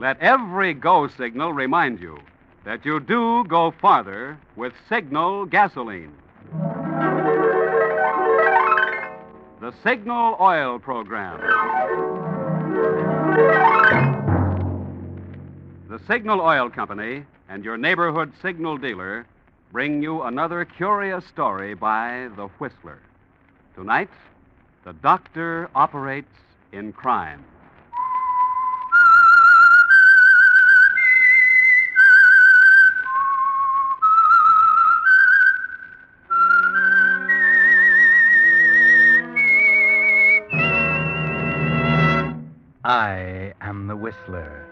Let every go signal remind you that you do go farther with Signal gasoline. The Signal Oil Program. The Signal Oil Company and your neighborhood signal dealer bring you another curious story by The Whistler. Tonight, the doctor operates in crime. I am the Whistler,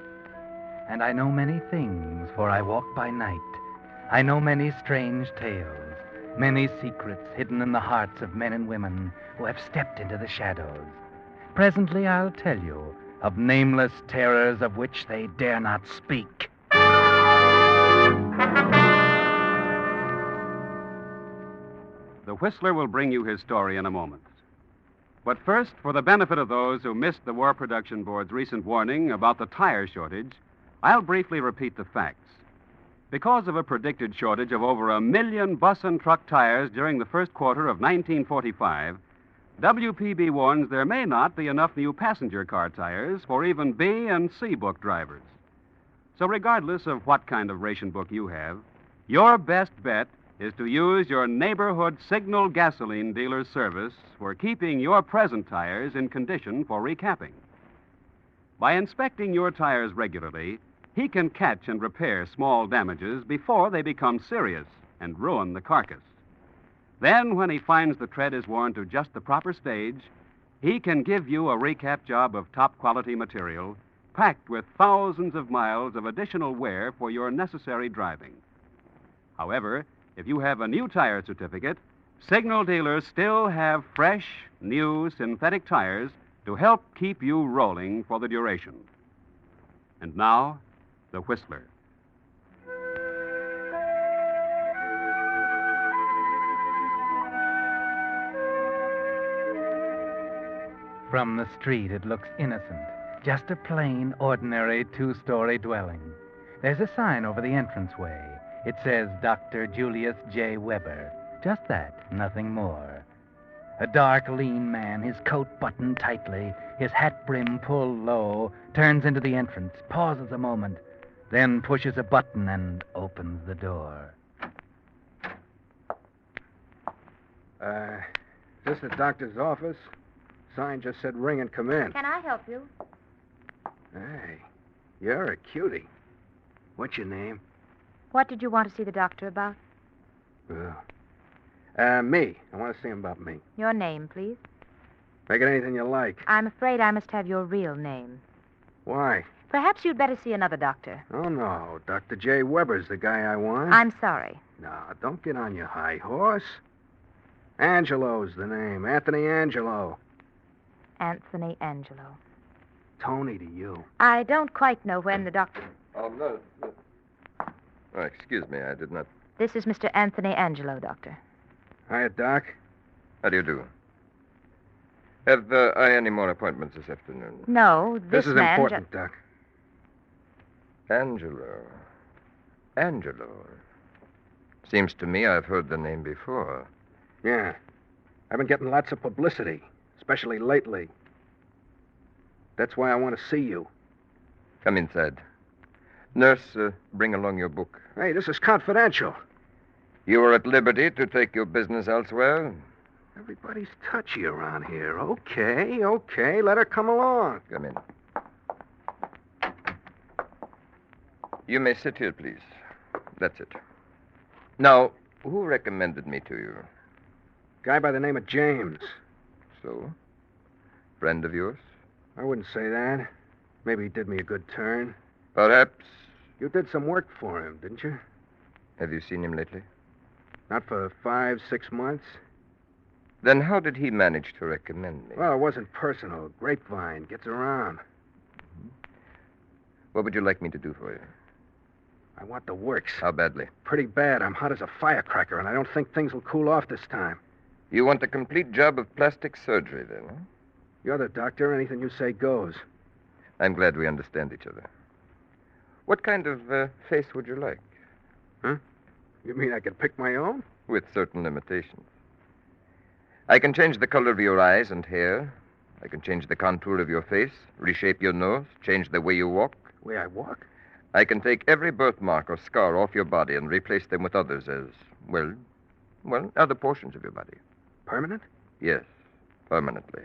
and I know many things, for I walk by night. I know many strange tales, many secrets hidden in the hearts of men and women who have stepped into the shadows. Presently I'll tell you of nameless terrors of which they dare not speak. The Whistler will bring you his story in a moment. But first, for the benefit of those who missed the War Production Board's recent warning about the tire shortage, I'll briefly repeat the facts. Because of a predicted shortage of over 1 million bus and truck tires during the first quarter of 1945, WPB warns there may not be enough new passenger car tires for even B and C book drivers. So regardless of what kind of ration book you have, your best bet is to use your neighborhood Signal gasoline dealer's service for keeping your present tires in condition for recapping. By inspecting your tires regularly, he can catch and repair small damages before they become serious and ruin the carcass. Then, when he finds the tread is worn to just the proper stage, he can give you a recap job of top-quality material packed with thousands of miles of additional wear for your necessary driving. However, if you have a new tire certificate, Signal dealers still have fresh, new synthetic tires to help keep you rolling for the duration. And now, the Whistler. From the street, it looks innocent. Just a plain, ordinary two-story dwelling. There's a sign over the entranceway. It says Dr. Julius J. Weber. Just that, nothing more. A dark, lean man, his coat buttoned tightly, his hat brim pulled low, turns into the entrance, pauses a moment, then pushes a button and opens the door. Is this the doctor's office? Sign just said ring and come in. Can I help you? Hey, you're a cutie. What's your name? What did you want to see the doctor about? Me. I want to see him about me. Your name, please. Make it anything you like. I'm afraid I must have your real name. Why? Perhaps you'd better see another doctor. Oh, no. Dr. J. Weber's the guy I want. I'm sorry. No, don't get on your high horse. Angelo's the name. Anthony Angelo. Anthony Angelo. Tony to you. I don't quite know when the doctor... Oh, no. Oh, excuse me, I did not... This is Mr. Anthony Angelo, Doctor. Hiya, Doc. How do you do? Have I any more appointments this afternoon? No, This is man important, Doc. Angelo. Seems to me I've heard the name before. Yeah. I've been getting lots of publicity, especially lately. That's why I want to see you. Come inside. Nurse, bring along your book. Hey, this is confidential. You are at liberty to take your business elsewhere. Everybody's touchy around here. Okay. Let her come along. Come in. You may sit here, please. That's it. Now, who recommended me to you? Guy by the name of James. So? Friend of yours? I wouldn't say that. Maybe he did me a good turn. Perhaps. You did some work for him, didn't you? Have you seen him lately? Not for 5, 6 months. Then how did he manage to recommend me? Well, it wasn't personal. Grapevine gets around. What would you like me to do for you? I want the works. How badly? Pretty bad. I'm hot as a firecracker, and I don't think things will cool off this time. You want a complete job of plastic surgery, then, huh? You're the doctor. Anything you say goes. I'm glad we understand each other. What kind of face would you like? Huh? You mean I could pick my own? With certain limitations. I can change the color of your eyes and hair. I can change the contour of your face, reshape your nose, change the way you walk. The way I walk? I can take every birthmark or scar off your body and replace them with others as, well, other portions of your body. Permanent? Yes, permanently.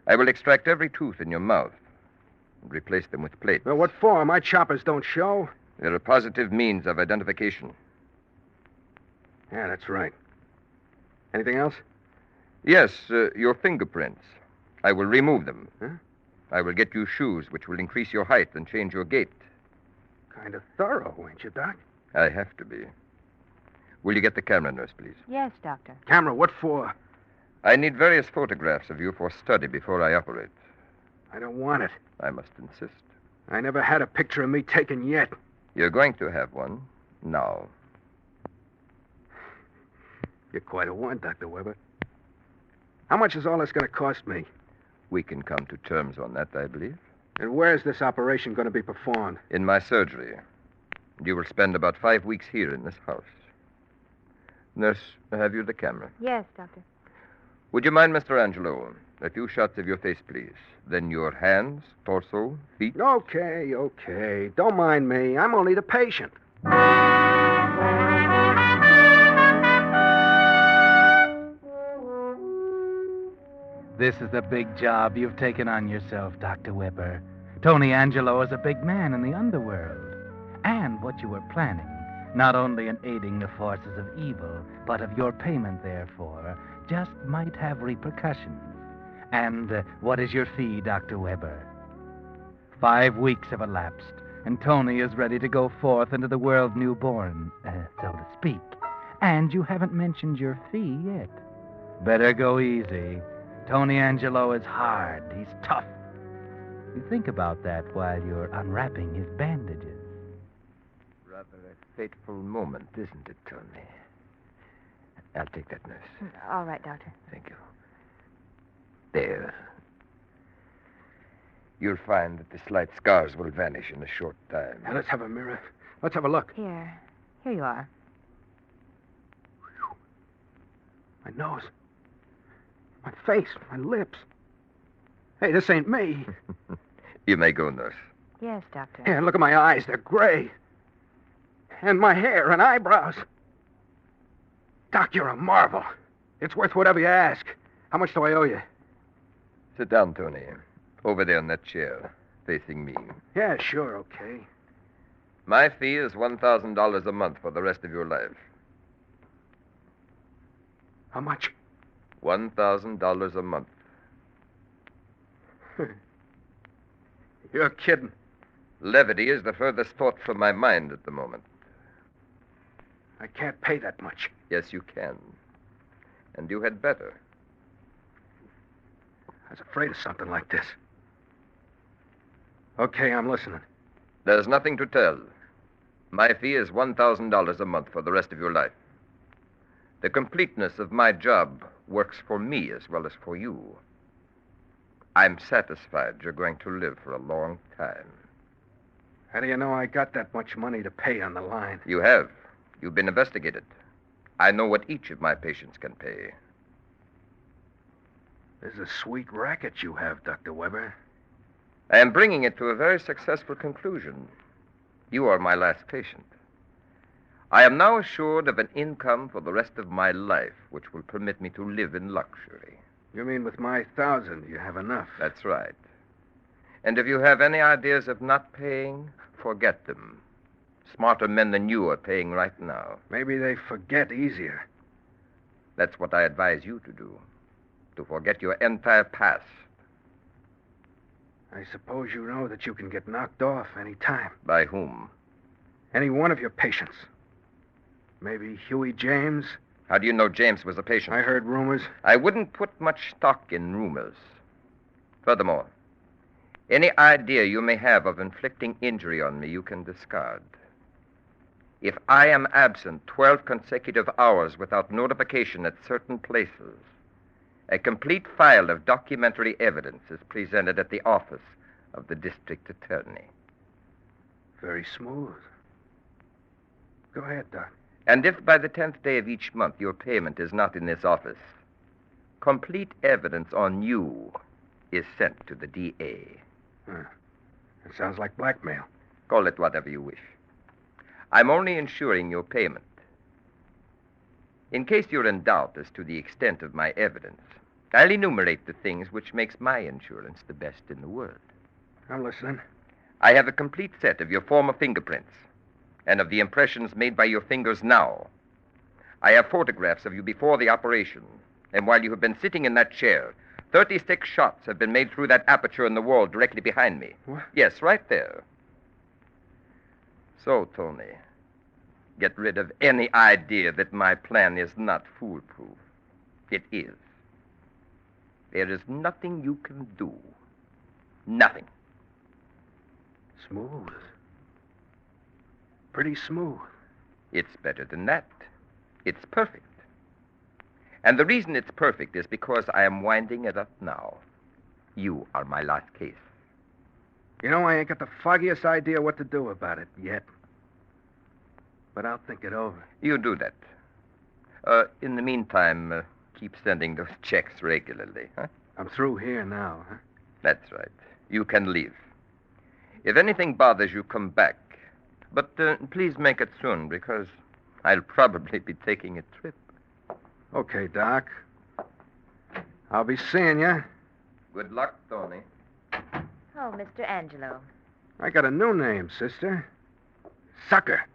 I will extract every tooth in your mouth and replace them with plates. Well, what for? My choppers don't show. They're a positive means of identification. Yeah, that's right. Anything else? Yes, your fingerprints. I will remove them. Huh? I will get you shoes which will increase your height and change your gait. Kind of thorough, ain't you, Doc? I have to be. Will you get the camera, nurse, please? Yes, Doctor. Camera, what for? I need various photographs of you for study before I operate. I don't want it. I must insist. I never had a picture of me taken yet. You're going to have one now. You're quite a one, Dr. Weber. How much is all this going to cost me? We can come to terms on that, I believe. And where's this operation going to be performed? In my surgery. You will spend about 5 weeks here in this house. Nurse, have you the camera? Yes, Doctor. Would you mind, Mr. Angelo? A few shots of your face, please. Then your hands, torso, feet. Okay. Don't mind me. I'm only the patient. This is a big job you've taken on yourself, Dr. Weber. Tony Angelo is a big man in the underworld. And what you were planning, not only in aiding the forces of evil, but of your payment, therefore, just might have repercussions. And what is your fee, Dr. Weber? 5 weeks have elapsed, and Tony is ready to go forth into the world newborn, so to speak. And you haven't mentioned your fee yet. Better go easy. Tony Angelo is hard. He's tough. You think about that while you're unwrapping his bandages. Rather a fateful moment, isn't it, Tony? I'll take that, nurse. All right, Doctor. Thank you. There. You'll find that the slight scars will vanish in a short time. Now, let's have a mirror. Let's have a look. Here you are. My nose. My face. My lips. Hey, this ain't me. You may go, nurse. Yes, Doctor. Yeah, look at my eyes. They're gray. And my hair and eyebrows. Doc, you're a marvel. It's worth whatever you ask. How much do I owe you? Sit down, Tony. Over there in that chair, facing me. Yeah, sure, okay. My fee is $1,000 a month for the rest of your life. How much? $1,000 a month. You're kidding. Levity is the furthest thought from my mind at the moment. I can't pay that much. Yes, you can. And you had better. I was afraid of something like this. Okay, I'm listening. There's nothing to tell. My fee is $1,000 a month for the rest of your life. The completeness of my job works for me as well as for you. I'm satisfied you're going to live for a long time. How do you know I got that much money to pay on the line? You have. You've been investigated. I know what each of my patients can pay. There's a sweet racket you have, Dr. Weber. I am bringing it to a very successful conclusion. You are my last patient. I am now assured of an income for the rest of my life, which will permit me to live in luxury. You mean with my 1,000, you have enough? That's right. And if you have any ideas of not paying, forget them. Smarter men than you are paying right now. Maybe they forget easier. That's what I advise you to do. To forget your entire past. I suppose you know that you can get knocked off any time. By whom? Any one of your patients. Maybe Huey James. How do you know James was a patient? I heard rumors. I wouldn't put much stock in rumors. Furthermore, any idea you may have of inflicting injury on me, you can discard. If I am absent 12 consecutive hours without notification at certain places, a complete file of documentary evidence is presented at the office of the district attorney. Very smooth. Go ahead, Doc. And if by the 10th day of each month your payment is not in this office, complete evidence on you is sent to the DA. That sounds like blackmail. Call it whatever you wish. I'm only ensuring your payment. In case you're in doubt as to the extent of my evidence, I'll enumerate the things which makes my insurance the best in the world. I'm listening. I have a complete set of your former fingerprints and of the impressions made by your fingers now. I have photographs of you before the operation, and while you have been sitting in that chair, 36 shots have been made through that aperture in the wall directly behind me. What? Yes, right there. So, Tony, get rid of any idea that my plan is not foolproof. It is. There is nothing you can do. Nothing. Smooth. Pretty smooth. It's better than that. It's perfect. And the reason it's perfect is because I am winding it up now. You are my last case. You know, I ain't got the foggiest idea what to do about it yet. But I'll think it over. You do that. In the meantime, keep sending those checks regularly, huh? I'm through here now, huh? That's right. You can leave. If anything bothers you, come back. But please make it soon, because I'll probably be taking a trip. Okay, Doc. I'll be seeing you. Good luck, Tony. Oh, Mr. Angelo. I got a new name, sister. Sucker.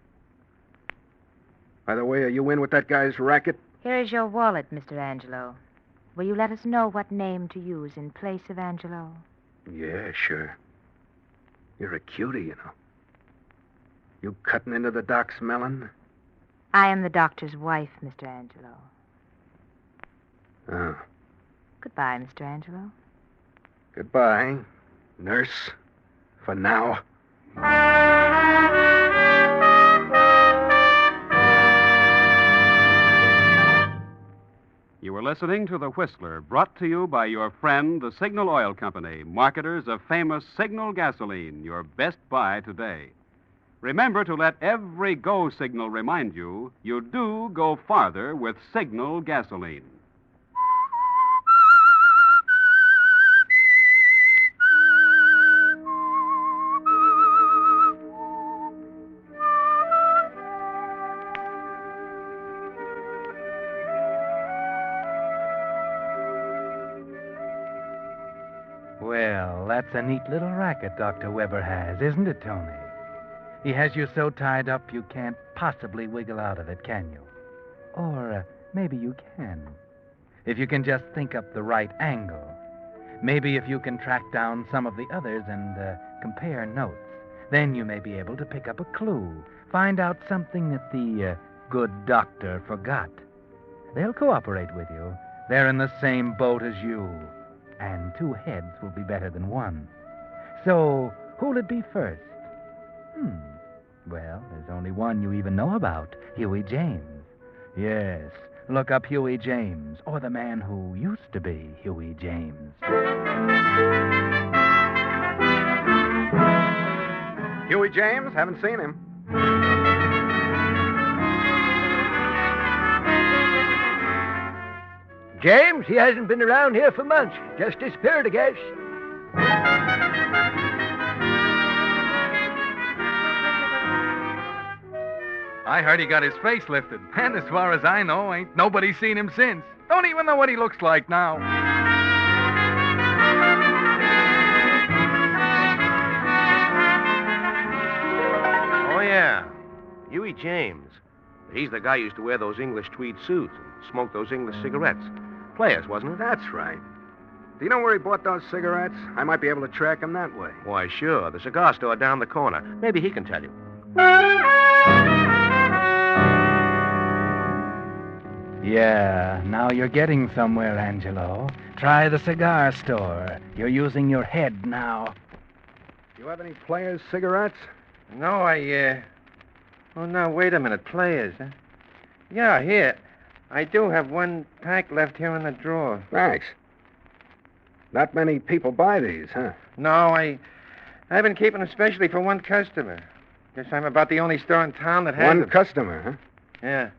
By the way, are you in with that guy's racket? Here is your wallet, Mr. Angelo. Will you let us know what name to use in place of Angelo? Yeah, sure. You're a cutie, you know. You cutting into the doc's melon? I am the doctor's wife, Mr. Angelo. Oh. Goodbye, Mr. Angelo. Goodbye, nurse. For now. You were listening to The Whistler, brought to you by your friend, the Signal Oil Company, marketers of famous Signal gasoline, your best buy today. Remember to let every go signal remind you do go farther with Signal gasoline. Well, that's a neat little racket Dr. Weber has, isn't it, Tony? He has you so tied up you can't possibly wiggle out of it, can you? Or maybe you can. If you can just think up the right angle. Maybe if you can track down some of the others and compare notes, then you may be able to pick up a clue, find out something that the good doctor forgot. They'll cooperate with you. They're in the same boat as you. And two heads will be better than one. So, who'll it be first? Well, there's only one you even know about, Huey James. Yes, look up Huey James, or the man who used to be Huey James. Huey James? Haven't seen him. James, he hasn't been around here for months. Just disappeared, I guess. I heard he got his face lifted, and as far as I know, ain't nobody seen him since. Don't even know what he looks like now. Oh, yeah. Huey James. He's the guy who used to wear those English tweed suits and smoke those English cigarettes. Players, wasn't it? That's right. Do you know where he bought those cigarettes? I might be able to track him that way. Why, sure. The cigar store down the corner. Maybe he can tell you. Yeah, now you're getting somewhere, Angelo. Try the cigar store. You're using your head now. You have any players' cigarettes? No, Oh, no, wait a minute. Players, huh? Yeah, here. I do have one pack left here in the drawer. Thanks. Not many people buy these, huh? No, I've been keeping them specially for one customer. Guess I'm about the only store in town that has One it. customer, huh? Yeah.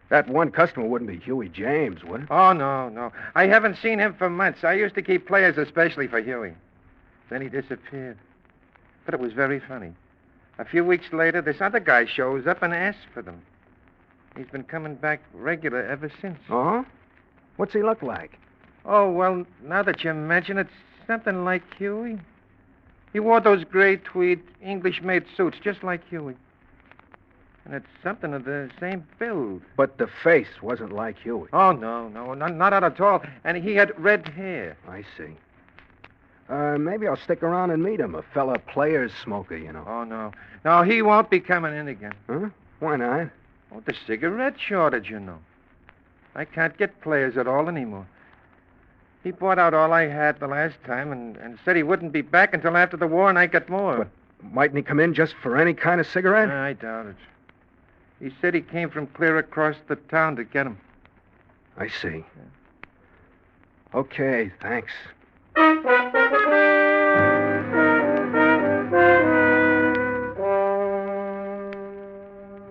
That one customer wouldn't be Huey James, would it? Oh, no. I haven't seen him for months. I used to keep players especially for Huey. Then he disappeared. But it was very funny. A few weeks later, this other guy shows up and asks for them. He's been coming back regular ever since. Oh? What's he look like? Oh, well, now that you mention it, something like Huey. He wore those gray tweed English-made suits, just like Huey. And it's something of the same build. But the face wasn't like Huey. Oh, no, not at all. And he had red hair. I see. Maybe I'll stick around and meet him. A fella players smoker, you know. Oh, no. No, he won't be coming in again. Huh? Why not? Oh, the cigarette shortage, you know. I can't get players at all anymore. He bought out all I had the last time and said he wouldn't be back until after the war and I got more. But mightn't he come in just for any kind of cigarette? I doubt it. He said he came from clear across the town to get 'em. I see. Okay, thanks.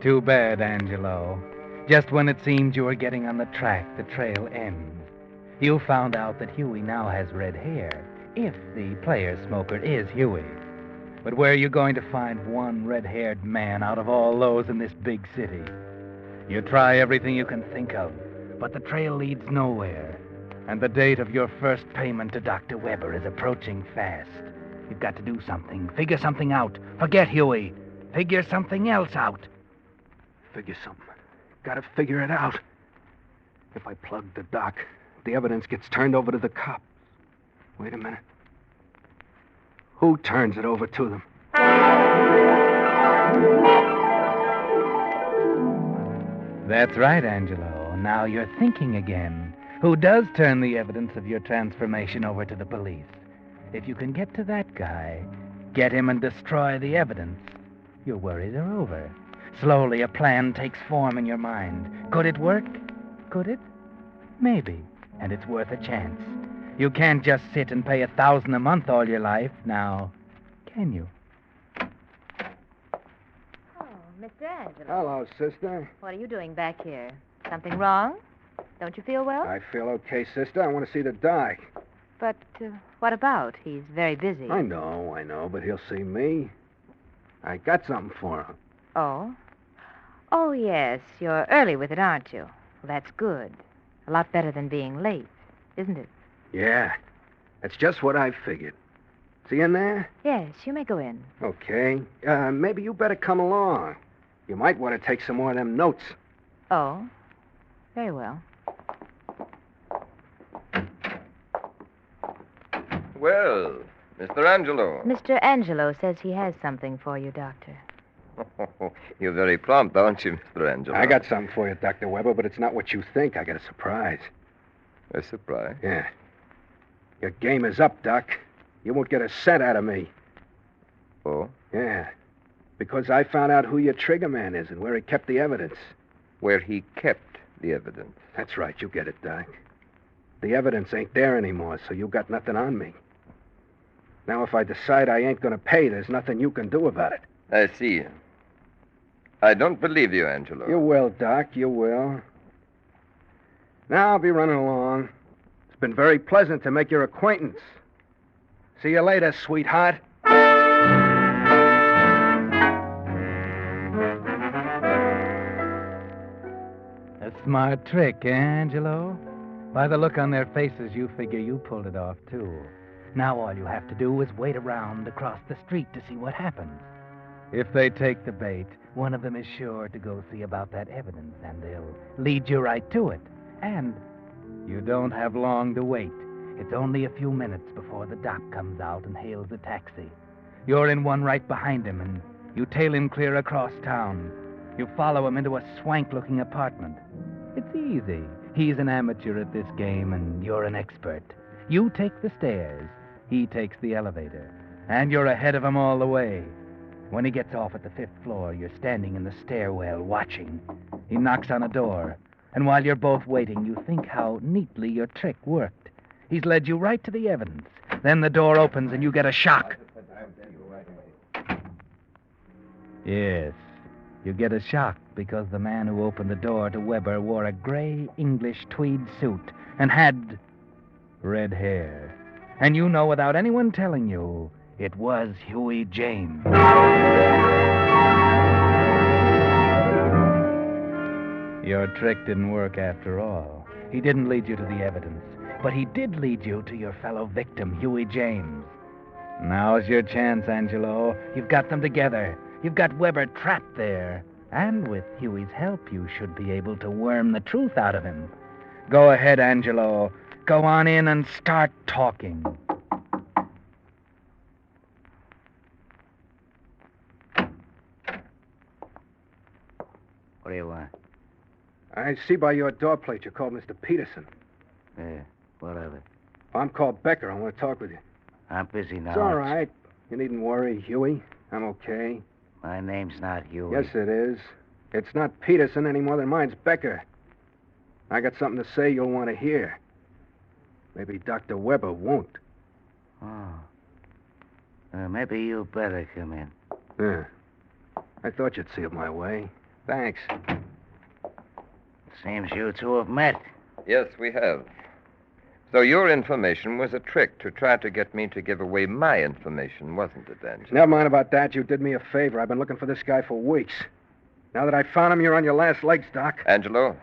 Too bad, Angelo. Just when it seemed you were getting on the track, the trail ends. You found out that Huey now has red hair, if the player smoker is Huey. But where are you going to find one red-haired man out of all those in this big city? You try everything you can think of, but the trail leads nowhere. And the date of your first payment to Dr. Weber is approaching fast. You've got to do something. Figure something out. Forget Huey. Figure something else out. Figure something. Gotta figure it out. If I plug the doc, the evidence gets turned over to the cops. Wait a minute. Who turns it over to them? That's right, Angelo. Now you're thinking again. Who does turn the evidence of your transformation over to the police? If you can get to that guy, get him and destroy the evidence, your worries are over. Slowly, a plan takes form in your mind. Could it work? Could it? Maybe. And it's worth a chance. You can't just sit and pay $1,000 a month all your life, now, can you? Oh, Mr. Angelo. Hello, sister. What are you doing back here? Something wrong? Don't you feel well? I feel okay, sister. I want to see the doc. But what about? He's very busy. I know, but he'll see me. I got something for him. Oh? Oh, yes. You're early with it, aren't you? Well, that's good. A lot better than being late, isn't it? Yeah, that's just what I figured. See in there? Yes, you may go in. Okay. Maybe you better come along. You might want to take some more of them notes. Oh? Very well. Well, Mr. Angelo. Mr. Angelo says he has something for you, Doctor. You're very prompt, aren't you, Mr. Angelo? I got something for you, Dr. Weber, but it's not what you think. I got a surprise. A surprise? Yeah. Your game is up, Doc. You won't get a cent out of me. Oh? Yeah. Because I found out who your trigger man is and where he kept the evidence. Where he kept the evidence. That's right. You get it, Doc. The evidence ain't there anymore, so you got nothing on me. Now, if I decide I ain't going to pay, there's nothing you can do about it. I see. I don't believe you, Angelo. You will, Doc. You will. Now I'll be running along. It's been very pleasant to make your acquaintance. See you later, sweetheart. A smart trick, eh, Angelo? By the look on their faces, you figure you pulled it off, too. Now all you have to do is wait around across the street to see what happens. If they take the bait, one of them is sure to go see about that evidence, and they'll lead you right to it. And you don't have long to wait. It's only a few minutes before the doc comes out and hails a taxi. You're in one right behind him, and you tail him clear across town. You follow him into a swank-looking apartment. It's easy. He's an amateur at this game, and you're an expert. You take the stairs. He takes the elevator. And you're ahead of him all the way. When he gets off at the 5th floor, you're standing in the stairwell watching. He knocks on a door. And while you're both waiting, you think how neatly your trick worked. He's led you right to the evidence. Then the door opens and you get a shock. Yes. You get a shock because the man who opened the door to Weber wore a gray English tweed suit and had red hair. And you know without anyone telling you, it was Huey James. Your trick didn't work after all. He didn't lead you to the evidence, but he did lead you to your fellow victim, Huey James. Now's your chance, Angelo. You've got them together. You've got Weber trapped there. And with Huey's help, you should be able to worm the truth out of him. Go ahead, Angelo. Go on in and start talking. What do you want? I see by your door plate you called Mr. Peterson. Yeah, what of it? I'm called Becker. I want to talk with you. I'm busy now. It's all right. You needn't worry, Huey. I'm okay. My name's not Huey. Yes, it is. It's not Peterson any more than mine's Becker. I got something to say you'll want to hear. Maybe Dr. Weber won't. Oh. Maybe you better come in. Yeah. I thought you'd see it my way. Thanks. Seems you two have met. Yes, we have. So your information was a trick to try to get me to give away my information, wasn't it, Angelo? Never mind about that. You did me a favor. I've been looking for this guy for weeks. Now that I found him, you're on your last legs, Doc. Angelo,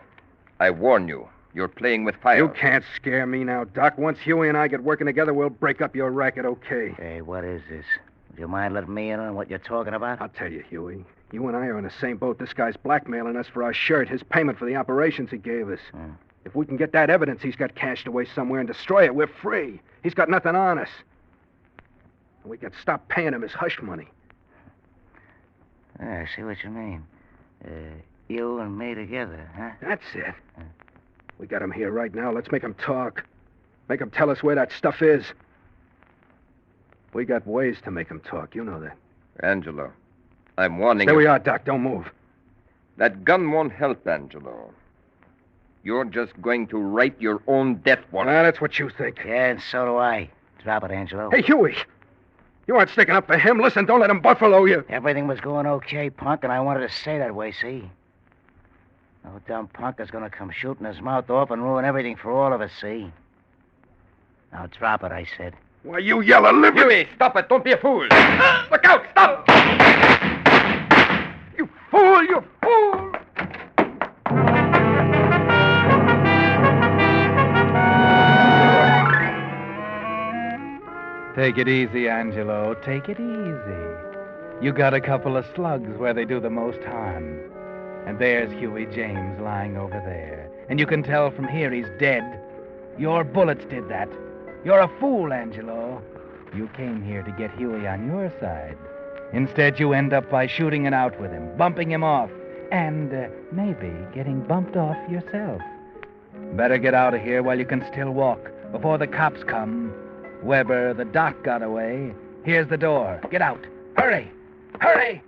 I warn you. You're playing with fire. You can't scare me now, Doc. Once Huey and I get working together, we'll break up your racket, okay? Hey, what is this? Would you mind letting me in on what you're talking about? I'll tell you, Huey. You and I are in the same boat. This guy's blackmailing us for our shirt, his payment for the operations he gave us. If we can get that evidence he's got cached away somewhere and destroy it, we're free. He's got nothing on us. And we can stop paying him his hush money. I see what you mean. You and me together, huh? That's it. We got him here right now. Let's make him talk. Make him tell us where that stuff is. We got ways to make him talk. You know that. Angelo, I'm warning There you. we are, Doc. Don't move. That gun won't help, Angelo. You're just going to write your own death warrant. Well, that's what you think. Yeah, and so do I. Drop it, Angelo. Hey, Huey. You aren't sticking up for him. Listen, don't let him buffalo you. Everything was going okay, punk, and I wanted to stay that way, see? No dumb punk is going to come shooting his mouth off and ruin everything for all of us, see? Now drop it, I said. Why, you yellow liver... Huey, stop it. Don't be a fool. Look out. Stop. You fool, you fool! Take it easy, Angelo. Take it easy. You got a couple of slugs where they do the most harm. And there's Huey James lying over there. And you can tell from here he's dead. Your bullets did that. You're a fool, Angelo. You came here to get Huey on your side. Instead, you end up by shooting it out with him, bumping him off, and maybe getting bumped off yourself. Better get out of here while you can still walk, before the cops come. Weber, the doc got away. Here's the door. Get out. Hurry! Hurry!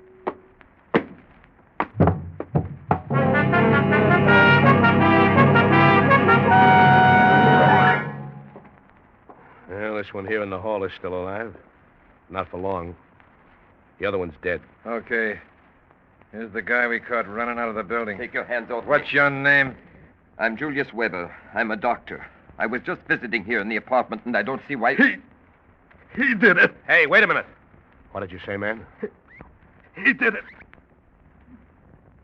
Well, this one here in the hall is still alive. Not for long. The other one's dead. Okay. Here's the guy we caught running out of the building. Take your hands off What's me. your name? I'm Julius Weber. I'm a doctor. I was just visiting here in the apartment, and I don't see why... He did it. Hey, wait a minute. What did you say, man? He did it.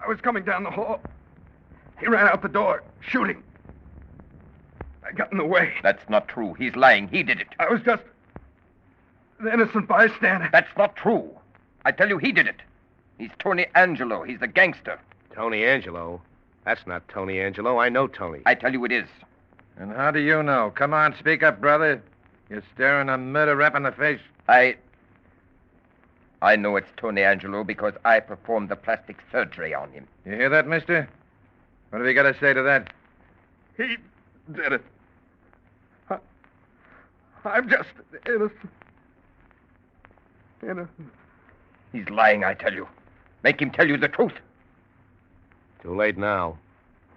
I was coming down the hall. He ran out the door, shooting. I got in the way. That's not true. He's lying. He did it. I was just an innocent bystander. That's not true. I tell you, he did it. He's Tony Angelo. He's the gangster. Tony Angelo? That's not Tony Angelo. I know Tony. I tell you it is. And how do you know? Come on, speak up, brother. You're staring a murder rap in the face. I know it's Tony Angelo because I performed the plastic surgery on him. You hear that, mister? What have you got to say to that? He did it. I'm just innocent. Innocent. He's lying, I tell you. Make him tell you the truth. Too late now.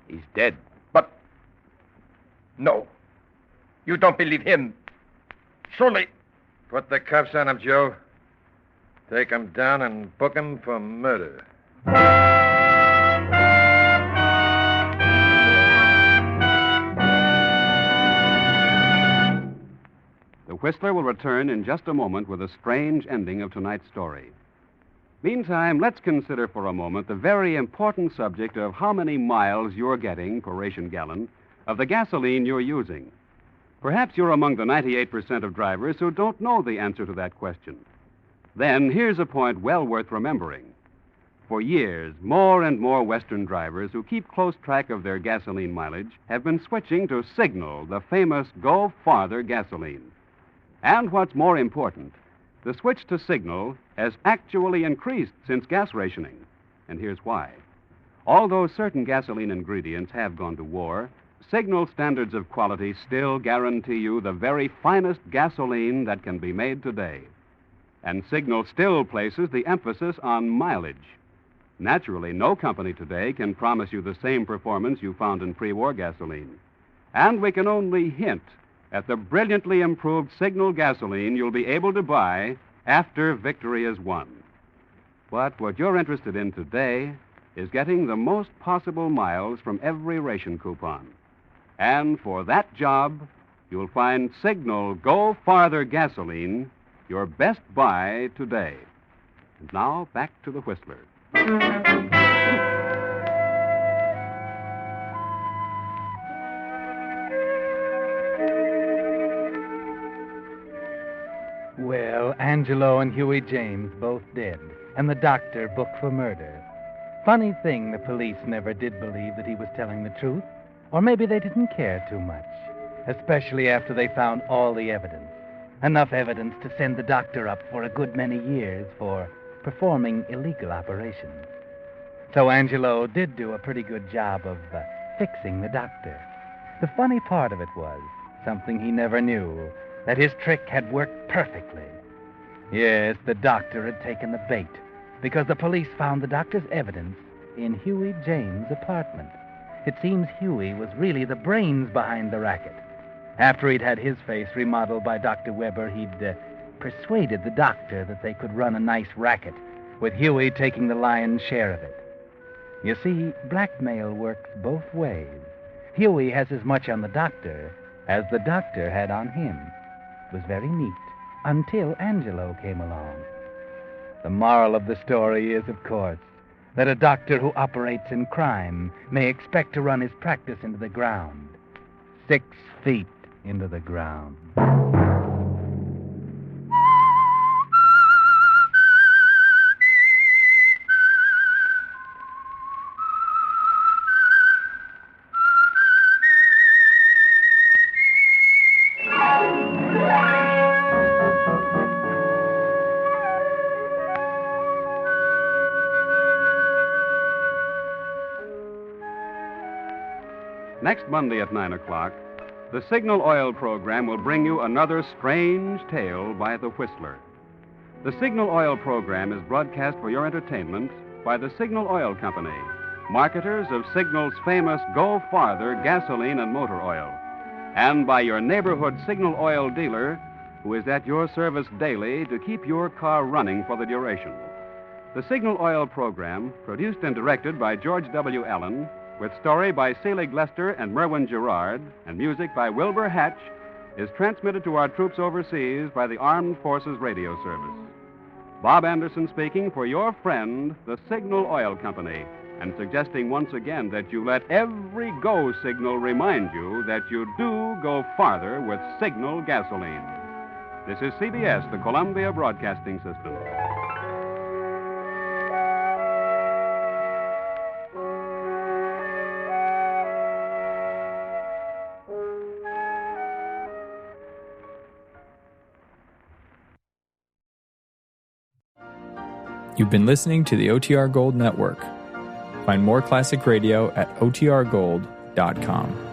He's dead. But... No. You don't believe him. Surely... Put the cuffs on him, Joe. Take him down and book him for murder. The Whistler will return in just a moment with a strange ending of tonight's story. Meantime, let's consider for a moment the very important subject of how many miles you're getting per ration gallon of the gasoline you're using. Perhaps you're among the 98% of drivers who don't know the answer to that question. Then here's a point well worth remembering. For years, more and more Western drivers who keep close track of their gasoline mileage have been switching to Signal, the famous Go Farther gasoline. And what's more important, the switch to Signal has actually increased since gas rationing. And here's why. Although certain gasoline ingredients have gone to war, Signal standards of quality still guarantee you the very finest gasoline that can be made today. And Signal still places the emphasis on mileage. Naturally, no company today can promise you the same performance you found in pre-war gasoline. And we can only hint at the brilliantly improved Signal gasoline you'll be able to buy after victory is won. But what you're interested in today is getting the most possible miles from every ration coupon. And for that job, you'll find Signal Go Farther gasoline your best buy today. And now, back to the Whistler. Well, Angelo and Huey James both dead, and the doctor booked for murder. Funny thing, the police never did believe that he was telling the truth, or maybe they didn't care too much, especially after they found all the evidence. Enough evidence to send the doctor up for a good many years for performing illegal operations. So Angelo did do a pretty good job of fixing the doctor. The funny part of it was, something he never knew, that his trick had worked perfectly. Yes, the doctor had taken the bait, because the police found the doctor's evidence in Huey James' apartment. It seems Huey was really the brains behind the racket. After he'd had his face remodeled by Dr. Weber, he'd persuaded the doctor that they could run a nice racket, with Huey taking the lion's share of it. You see, blackmail works both ways. Huey has as much on the doctor as the doctor had on him. It was very neat, until Angelo came along. The moral of the story is, of course, that a doctor who operates in crime may expect to run his practice into the ground. 6 feet into the ground. Next Monday at 9 o'clock, the Signal Oil program will bring you another strange tale by the Whistler. The Signal Oil program is broadcast for your entertainment by the Signal Oil Company, marketers of Signal's famous Go Farther gasoline and motor oil, and by your neighborhood Signal Oil dealer, who is at your service daily to keep your car running for the duration. The Signal Oil program, produced and directed by George W. Allen, with story by Selig Lester and Merwin Gerard, and music by Wilbur Hatch, is transmitted to our troops overseas by the Armed Forces Radio Service. Bob Anderson speaking for your friend, the Signal Oil Company, and suggesting once again that you let every go signal remind you that you do go farther with Signal gasoline. This is CBS, the Columbia Broadcasting System. You've been listening to the OTR Gold Network. Find more classic radio at otrgold.com.